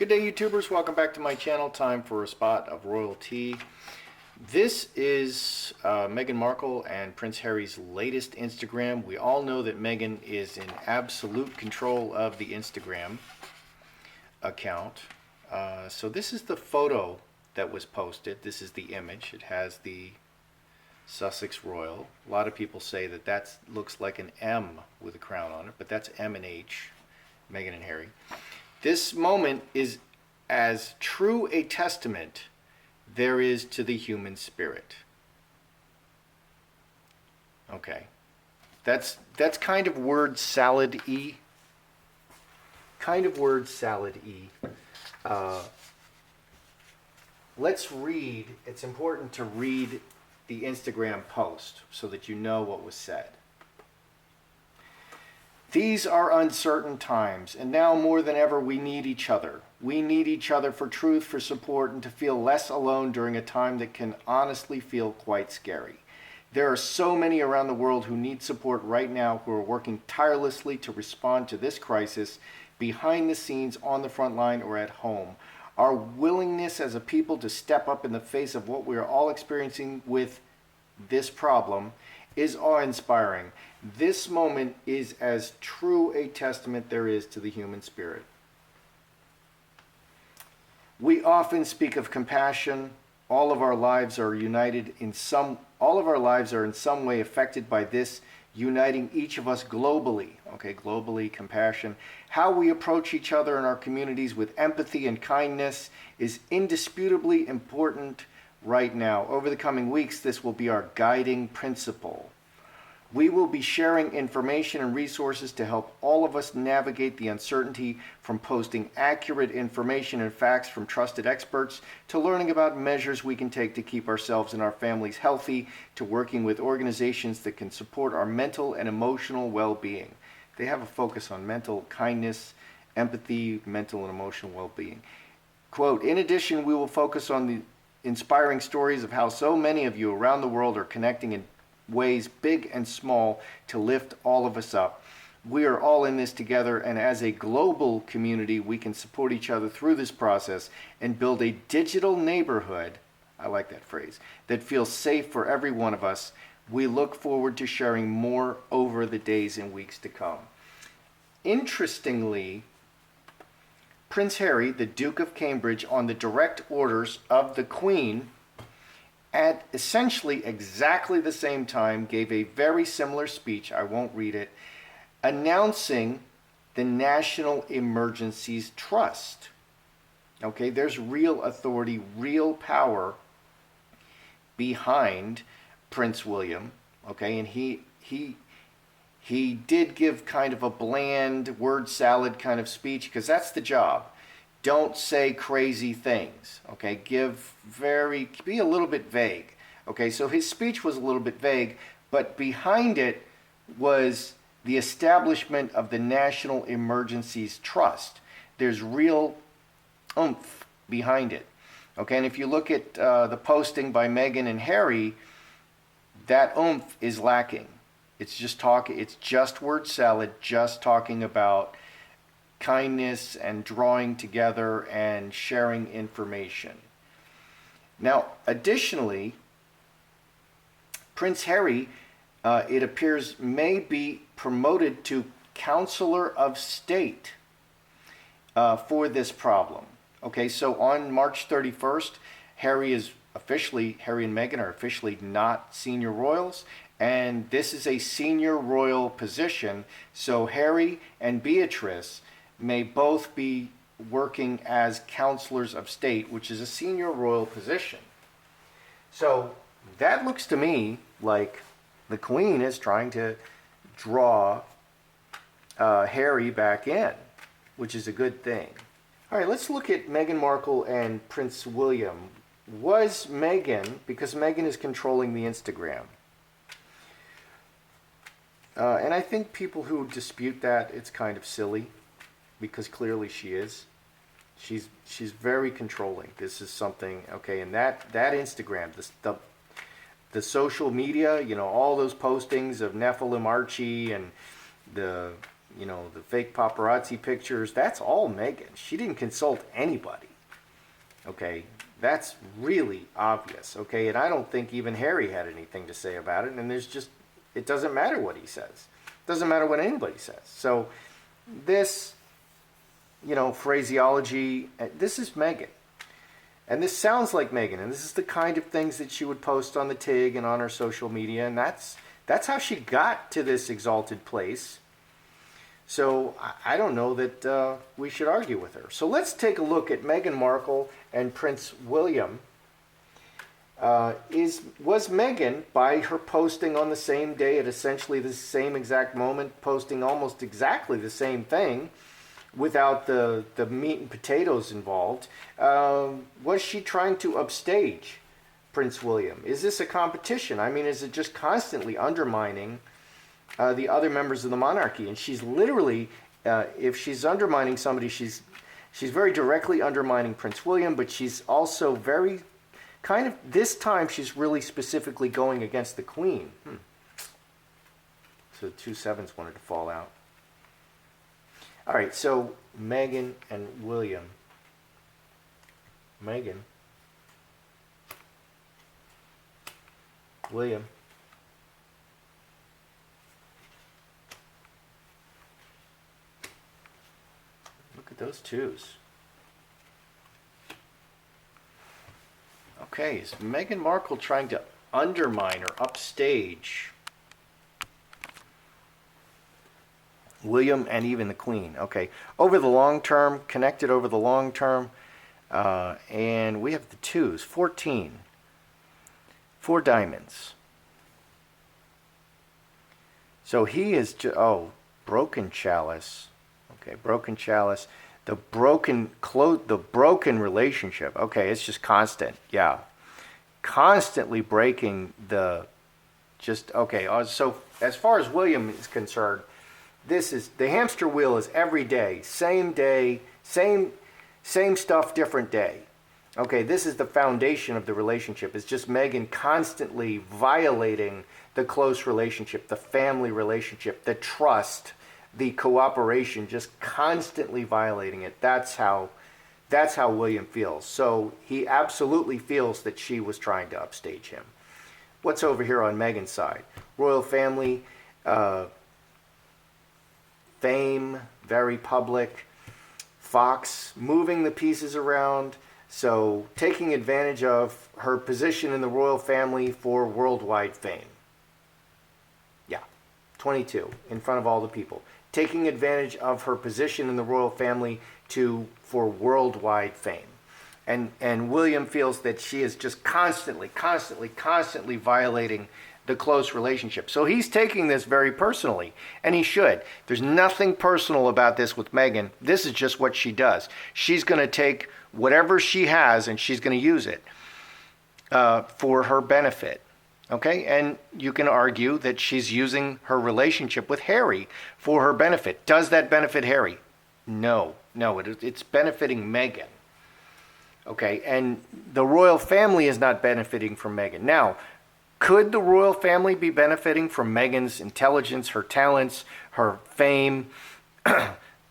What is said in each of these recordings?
Good day, YouTubers. Welcome back to my channel. Time for a spot of royalty. This is Meghan Markle and Prince Harry's latest Instagram. We all know that Meghan is in absolute control of the Instagram account. So this is the photo that was posted. This is the image. It has the Sussex Royal. A lot of people say that that looks like an M with a crown on it, but that's M and H, Meghan and Harry. This moment is as true a testament there is to the human spirit. Okay. That's kind of word salad-y. Kind of word salad-y. Let's read. It's important to read the Instagram post so that you know what was said. These are uncertain times, and now more than ever we need each other. We need each other for truth, for support, and to feel less alone during a time that can honestly feel quite scary. There are so many around the world who need support right now, who are working tirelessly to respond to this crisis, behind the scenes, on the front line, or at home. Our willingness as a people to step up in the face of what we are all experiencing with this problem is awe-inspiring. This moment is as true a testament there is to the human spirit. We often speak of compassion. All of our lives are in some way affected by this, uniting each of us globally. Okay, globally, compassion. How we approach each other in our communities with empathy and kindness is indisputably important right now. Over the coming weeks, this will be our guiding principle. We will be sharing information and resources to help all of us navigate the uncertainty, from posting accurate information and facts from trusted experts, to learning about measures we can take to keep ourselves and our families healthy, to working with organizations that can support our mental and emotional well-being. They have a focus on mental kindness, empathy, mental and emotional well-being. Quote, in addition, we will focus on the inspiring stories of how so many of you around the world are connecting in ways big and small to lift all of us up. We are all in this together, and as a global community, we can support each other through this process and build a digital neighborhood, I like that phrase, that feels safe for every one of us. We look forward to sharing more over the days and weeks to come. Interestingly, Prince Harry, the Duke of Cambridge, on the direct orders of the Queen, at essentially exactly the same time, gave a very similar speech, I won't read it, announcing the National Emergencies Trust. Okay, there's real authority, real power behind Prince William. Okay, and he did give kind of a bland word salad kind of speech, because that's the job. Don't say crazy things, okay? Be a little bit vague, okay? So his speech was a little bit vague, but behind it was the establishment of the National Emergencies Trust. There's real oomph behind it, okay? And if you look at the posting by Meghan and Harry, that oomph is lacking. It's just word salad, just talking about kindness and drawing together and sharing information. Now, additionally, Prince Harry, it appears, may be promoted to Counselor of State for this problem. Okay, so on March 31st, Harry and Meghan are officially not senior royals, and this is a senior royal position, so Harry and Beatrice may both be working as counselors of state, which is a senior royal position. So that looks to me like the Queen is trying to draw Harry back in, which is a good thing. All right, let's look at Meghan Markle and Prince William. Was Meghan, because Meghan is controlling the Instagram, and I think people who dispute that, it's kind of silly, because clearly she is. She's very controlling. This is something, okay, and that Instagram, the social media, you know, all those postings of Nephilim Archie and the the fake paparazzi pictures, that's all Meghan. She didn't consult anybody. Okay, that's really obvious. Okay, and I don't think even Harry had anything to say about it. And it doesn't matter what he says. It doesn't matter what anybody says. So this, phraseology, this is Meghan. And this sounds like Meghan. And this is the kind of things that she would post on the TIG and on her social media. And that's how she got to this exalted place. So I don't know that we should argue with her. So let's take a look at Meghan Markle and Prince William. Was Meghan, by her posting on the same day at essentially the same exact moment, posting almost exactly the same thing without the meat and potatoes involved, was she trying to upstage Prince William? Is this a competition? I mean, is it just constantly undermining the other members of the monarchy? And she's literally, if she's undermining somebody, she's very directly undermining Prince William, but she's also very this time she's really specifically going against the Queen. So 2 sevens wanted to fall out. All right, so Meghan and William. Meghan. William. Look at those twos. Okay, is Meghan Markle trying to undermine or upstage William and even the Queen? Okay, over the long term, connected over the long term, and we have the twos, 14, 4 diamonds. So he is, broken chalice. Okay, broken chalice. The broken relationship. Okay, it's just constant. Yeah. Constantly breaking so as far as William is concerned, the hamster wheel is every day, same stuff, different day. Okay, this is the foundation of the relationship. It's just Meghan constantly violating the close relationship, the family relationship, the trust, the cooperation, just constantly violating it. That's how William feels. So he absolutely feels that she was trying to upstage him. What's over here on Meghan's side? Royal family, fame, very public. Fox moving the pieces around. So taking advantage of her position in the royal family for worldwide fame. Yeah, 22 in front of all the people. Taking advantage of her position in the royal family for worldwide fame. And William feels that she is just constantly violating the close relationship. So he's taking this very personally, and he should. There's nothing personal about this with Meghan. This is just what she does. She's going to take whatever she has and she's going to use it for her benefit. Okay, and you can argue that she's using her relationship with Harry for her benefit. Does that benefit Harry? No, it's benefiting Meghan. Okay, and the royal family is not benefiting from Meghan. Now, could the royal family be benefiting from Meghan's intelligence, her talents, her fame?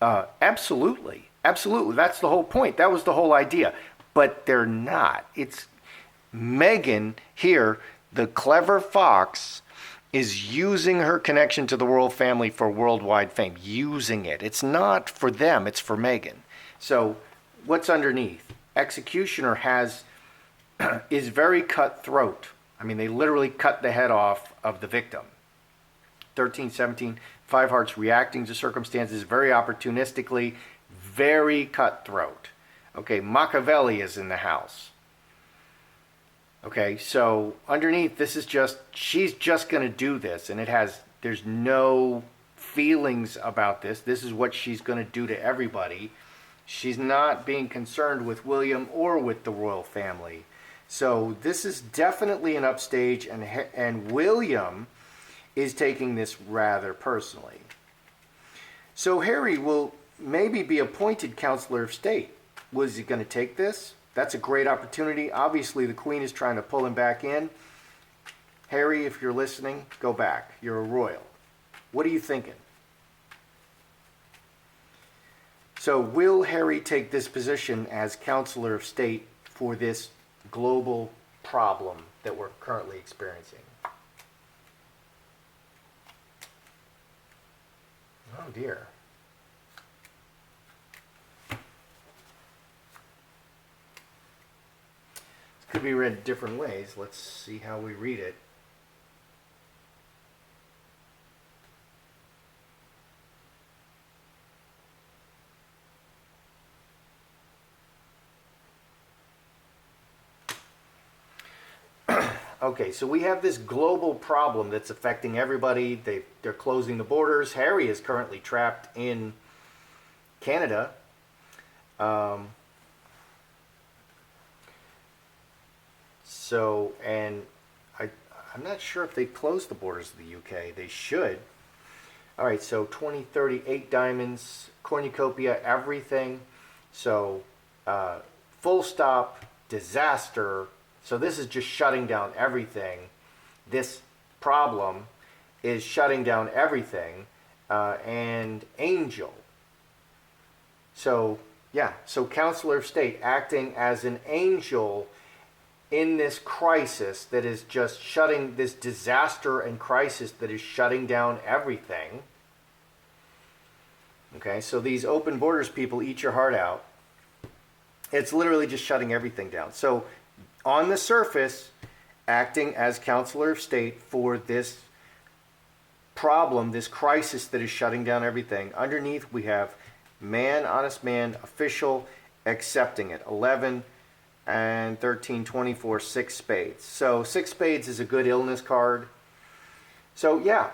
Absolutely. That's the whole point. That was the whole idea. But they're not. It's Meghan here. The clever fox is using her connection to the royal family for worldwide fame. Using it. It's not for them. It's for Meghan. So what's underneath? Executioner is very cutthroat. I mean, they literally cut the head off of the victim. 13, 17, 5 hearts reacting to circumstances very opportunistically, very cutthroat. Okay, Machiavelli is in the house. Okay, so underneath, she's just going to do this, and there's no feelings about this. This is what she's going to do to everybody. She's not being concerned with William or with the royal family. So this is definitely an upstage, and William is taking this rather personally. So Harry will maybe be appointed Counselor of State. Was he going to take this? That's a great opportunity. Obviously, the Queen is trying to pull him back in. Harry, if you're listening, go back. You're a royal. What are you thinking? So will Harry take this position as Counselor of State for this global problem that we're currently experiencing? Oh dear. This could be read different ways. Let's see how we read it. Okay, so we have this global problem that's affecting everybody. They're closing the borders. Harry is currently trapped in Canada. And I'm not sure if they closed the borders of the UK. They should. All right, so 20, 30, 8 diamonds, cornucopia, everything. So full stop, disaster. So this is just shutting down everything. This problem is shutting down everything. And angel. So, yeah. So Counselor of State acting as an angel in this crisis that is just shutting, this disaster and crisis that is shutting down everything. Okay, so these open borders people, eat your heart out. It's literally just shutting everything down. So on the surface, acting as Counselor of State for this problem, this crisis that is shutting down everything. Underneath we have man, honest man, official, accepting it. 11 and 13, 24, 6 spades. So 6 spades is a good illness card. So yeah,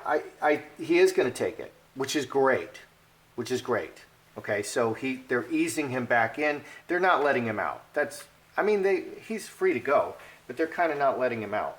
he is going to take it, which is great. Which is great. Okay, so they're easing him back in. They're not letting him out. He's free to go, but they're kind of not letting him out.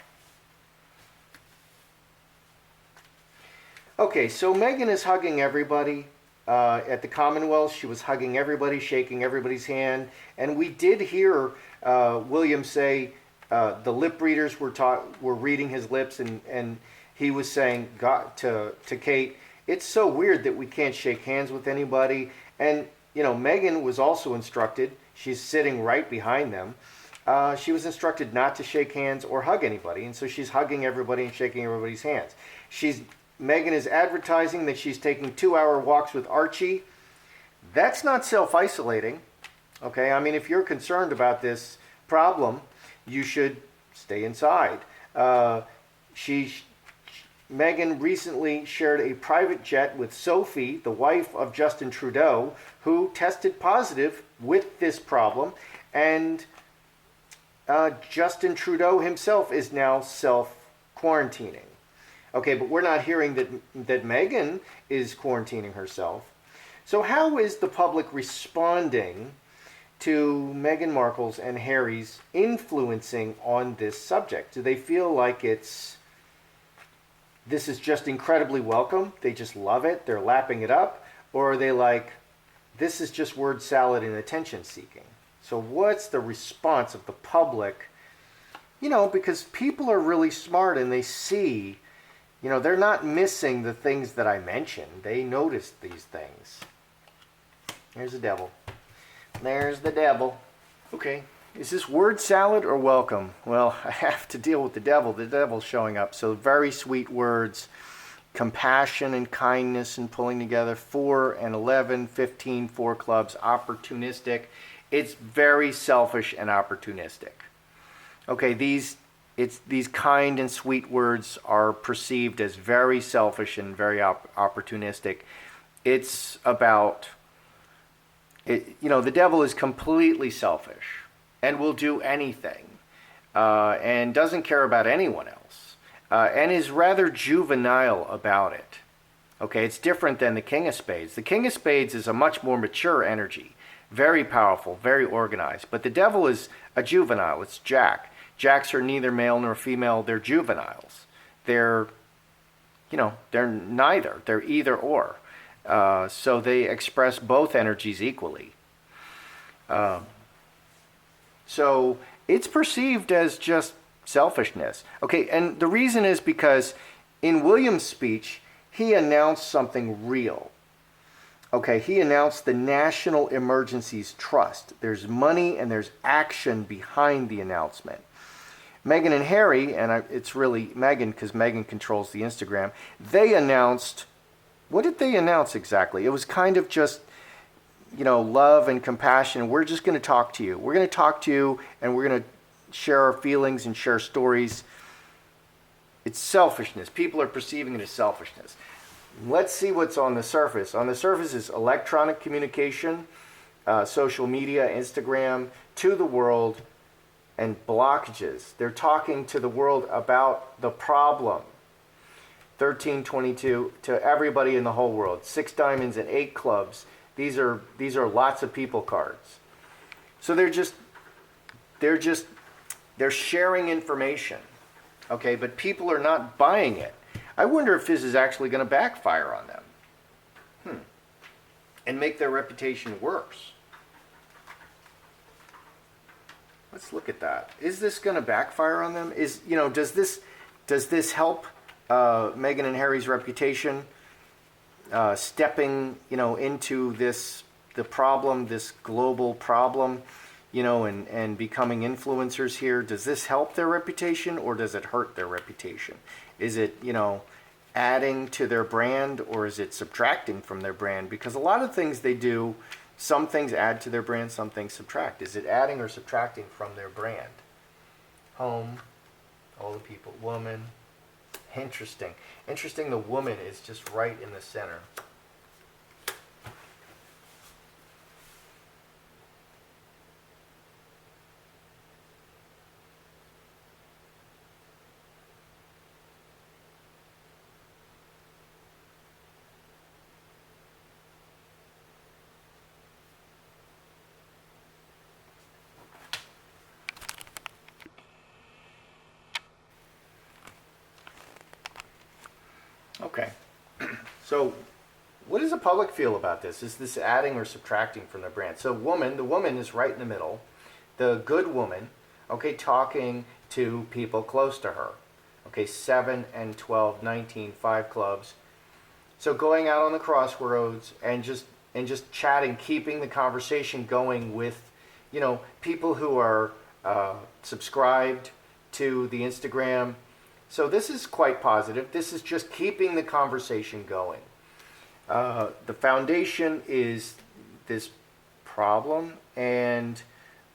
Okay, so Meghan is hugging everybody. At the Commonwealth, she was hugging everybody, shaking everybody's hand. And we did hear William say the lip readers were reading his lips, and he was saying to Kate, it's so weird that we can't shake hands with anybody. And, Meghan was also instructed, she's sitting right behind them. She was instructed not to shake hands or hug anybody. And so she's hugging everybody and shaking everybody's hands. Meghan is advertising that she's taking 2-hour walks with Archie. That's not self-isolating. Okay, if you're concerned about this problem, you should stay inside. Meghan recently shared a private jet with Sophie, the wife of Justin Trudeau, who tested positive with this problem. And Justin Trudeau himself is now self-quarantining. Okay, but we're not hearing that Meghan is quarantining herself. So how is the public responding to Meghan Markle's and Harry's influencing on this subject? Do they feel like this is just incredibly welcome? They just love it. They're lapping it up. Or are they like, this is just word salad and attention seeking? So what's the response of the public? Because people are really smart and they see, they're not missing the things that I mentioned. They notice these things. There's the devil. There's the devil. Okay. Is this word salad or welcome? Well, I have to deal with the devil. The devil's showing up. So very sweet words, compassion and kindness and pulling together. 4 and 11, 15, 4 clubs, opportunistic. It's very selfish and opportunistic. Okay, these kind and sweet words are perceived as very selfish and very opportunistic. It's about, the devil is completely selfish and will do anything and doesn't care about anyone else and is rather juvenile about it. Okay, it's different than the King of Spades. The King of Spades is a much more mature energy, very powerful, very organized. But the devil is a juvenile. It's Jack. Jacks are neither male nor female. They're juveniles. They're neither. They're either or. So they express both energies equally. So it's perceived as just selfishness. Okay, and the reason is because in William's speech, he announced something real. Okay, he announced the National Emergencies Trust. There's money and there's action behind the announcement. Meghan and Harry, and it's really Meghan because Meghan controls the Instagram, they announced, what did they announce exactly? It was kind of just, love and compassion. We're just going to talk to you. We're going to talk to you and we're going to share our feelings and share stories. It's selfishness. People are perceiving it as selfishness. Let's see what's on the surface. On the surface is electronic communication, social media, Instagram, to the world, and blockages. They're talking to the world about the problem. 1322 to everybody in the whole world. 6 diamonds and 8 clubs. These are lots of people cards. So they're sharing information. Okay, but people are not buying it. I wonder if this is actually going to backfire on them. And make their reputation worse. Let's look at that. Is this going to backfire on them? Does this help Meghan and Harry's reputation stepping, into the problem, this global problem, and becoming influencers here? Does this help their reputation or does it hurt their reputation? Is it, adding to their brand or is it subtracting from their brand? Because a lot of things they do, some things add to their brand, some things subtract. Is it adding or subtracting from their brand? Home, all the people, woman. Interesting. The woman is just right in the center. Okay. So what does the public feel about this? Is this adding or subtracting from their brand? So the woman is right in the middle. The good woman, okay, talking to people close to her. Okay, 7 and 12, 19, 5 clubs. So going out on the crossroads and just chatting, keeping the conversation going with, people who are subscribed to the Instagram. So this is quite positive. This is just keeping the conversation going. The foundation is this problem and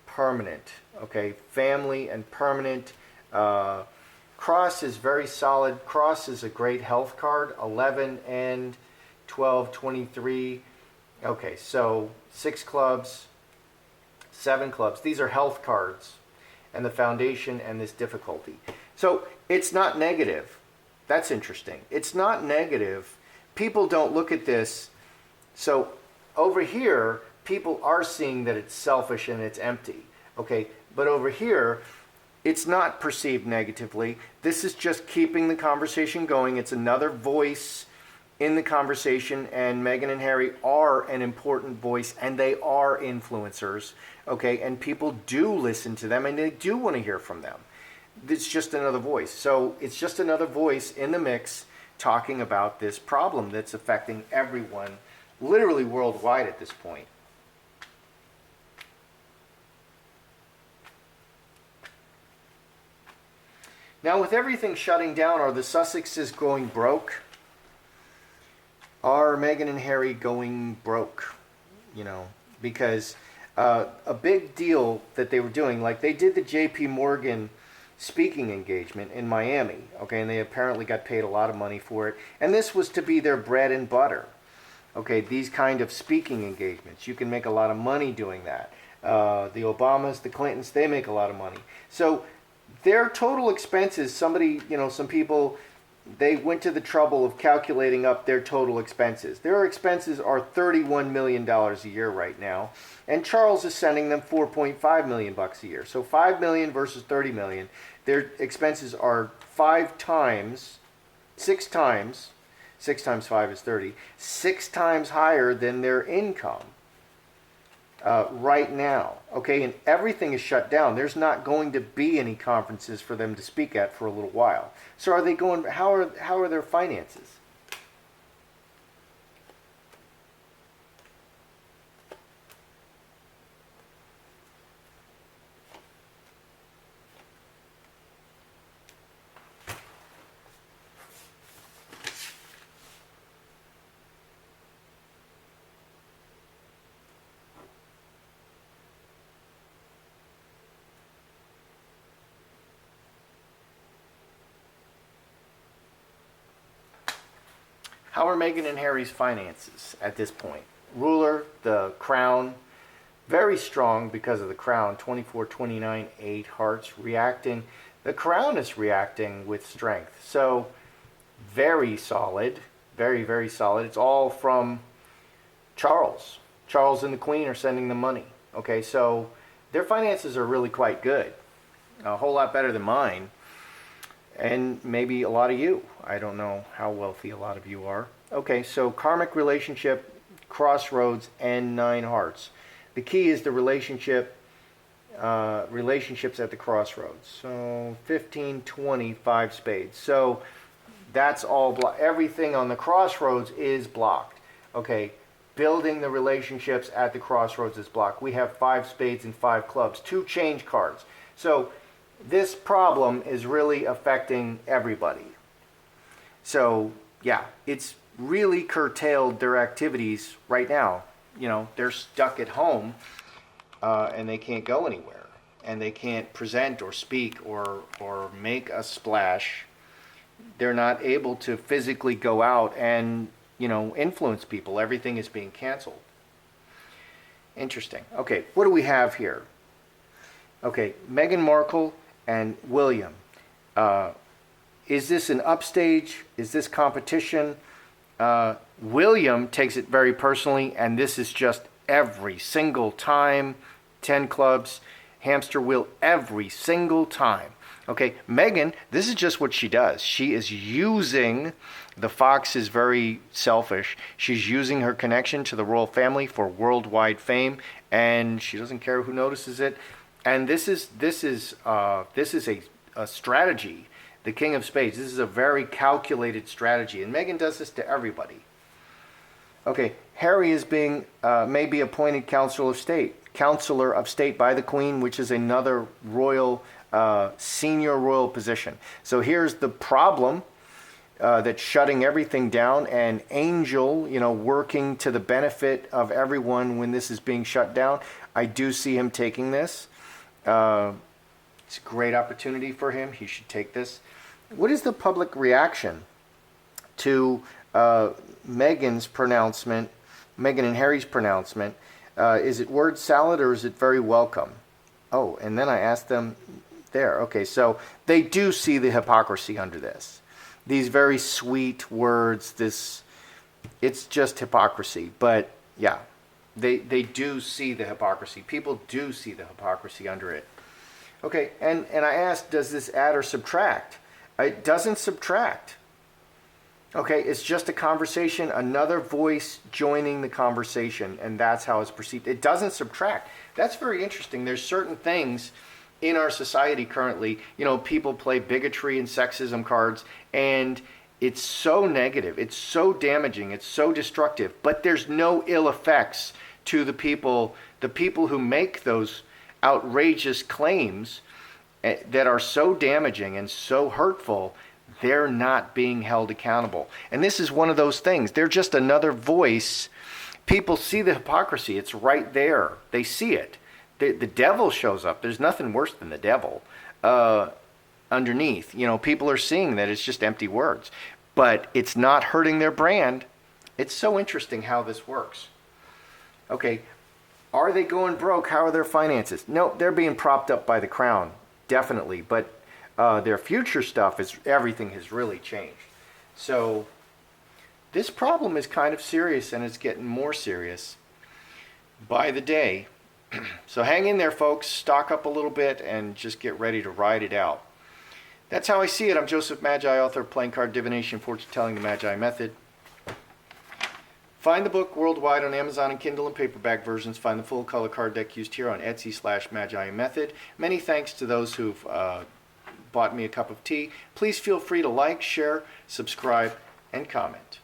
permanent. Okay, family and permanent. Cross is very solid. Cross is a great health card. 11 and 12, 23. Okay, so 6 clubs, 7 clubs. These are health cards. And the foundation and this difficulty. So it's not negative. That's interesting. It's not negative. People don't look at this. So over here, people are seeing that it's selfish and it's empty. Okay, but over here, it's not perceived negatively. This is just keeping the conversation going. It's another voice in the conversation, and Meghan and Harry are an important voice, and they are influencers, okay? And people do listen to them, and they do want to hear from them. It's just another voice. So it's just another voice in the mix talking about this problem that's affecting everyone, literally worldwide at this point. Now, with everything shutting down, are the Sussexes going broke? Are Meghan and Harry going broke? Because a big deal that they were doing, like they did the JP Morgan speaking engagement in Miami, okay, and they apparently got paid a lot of money for it, and this was to be their bread and butter. Okay, these kind of speaking engagements, you can make a lot of money doing that. The Obamas, the Clintons, they make a lot of money. So their total expenses, some people, they went to the trouble of calculating up their total expenses. Their expenses are $31 million a year right now, and Charles is sending them $4.5 million a year. So $5 million versus $30 million. Their expenses are 6 times 5 is 30, 6 times higher than their income right now. Okay, and everything is shut down. There's not going to be any conferences for them to speak at for a little while. So are they going? How are their finances? How are Meghan and Harry's finances at this point? Ruler, the crown, very strong because of the crown. 24, 29, 8 hearts reacting. The crown is reacting with strength. So very solid, very, very solid. It's all from Charles. Charles and the Queen are sending them money. Okay, so their finances are really quite good. A whole lot better than mine. And maybe a lot of you. I don't know how wealthy a lot of you are. Okay, so karmic relationship, crossroads, and 9 hearts. The key is the relationships at the crossroads. So 15, 20, 5 spades. So that's all blocked. Everything on the crossroads is blocked. Okay, building the relationships at the crossroads is blocked. We have 5 spades and 5 clubs, 2 change cards. So this problem is really affecting everybody. So yeah, it's really curtailed their activities right now. You know, they're stuck at home and they can't go anywhere. And they can't present or speak or make a splash. They're not able to physically go out and, you know, influence people. Everything is being canceled. Interesting. Okay, what do we have here? Okay, Meghan Markle and William. Is this an upstage? Is this competition? William takes it very personally, and this is just every single time. 10 clubs, hamster wheel, every single time. Okay, Meghan, this is just what she does. She is using, the fox is very selfish. She's using her connection to the royal family for worldwide fame, and she doesn't care who notices it. And this is a strategy. The King of Spades. This is a very calculated strategy, and Meghan does this to everybody. Okay, Harry is being maybe appointed Counselor of State by the Queen, which is another royal, senior royal position. So here's the problem that's shutting everything down, and Angel, you know, working to the benefit of everyone when this is being shut down. I do see him taking this. It's a great opportunity for him. He should take this. What is the public reaction to Meghan's pronouncement, Meghan and Harry's pronouncement? Is it word salad or is it very welcome? Oh, and then I asked them there. Okay, so they do see the hypocrisy under this. These very sweet words, it's just hypocrisy. But yeah, they do see the hypocrisy. People do see the hypocrisy under it. Okay, and I asked, does this add or subtract? It doesn't subtract. Okay, it's just a conversation, another voice joining the conversation, and that's how it's perceived. It doesn't subtract. That's very interesting. There's certain things in our society currently, you know, people play bigotry and sexism cards, and it's so negative, it's so damaging, it's so destructive, but there's no ill effects to the people who make those outrageous claims that are so damaging and so hurtful. They're not being held accountable. And this is one of those things. They're just another voice. People see the hypocrisy. It's right there. They see it. The devil shows up. There's nothing worse than the devil underneath. You know, people are seeing that it's just empty words. But it's not hurting their brand. It's so interesting how this works. Okay, are they going broke? How are their finances? No, they're being propped up by the crown. Definitely. But their future stuff everything has really changed. So this problem is kind of serious, and it's getting more serious by the day. So hang in there, folks. Stock up a little bit and just get ready to ride it out. That's how I see it. I'm Joseph Magi, author of Playing Card Divination, Fortune Telling, the Magi Method. Find the book worldwide on Amazon and Kindle and paperback versions. Find the full color card deck used here on Etsy/Magi Method. Many thanks to those who've bought me a cup of tea. Please feel free to like, share, subscribe, and comment.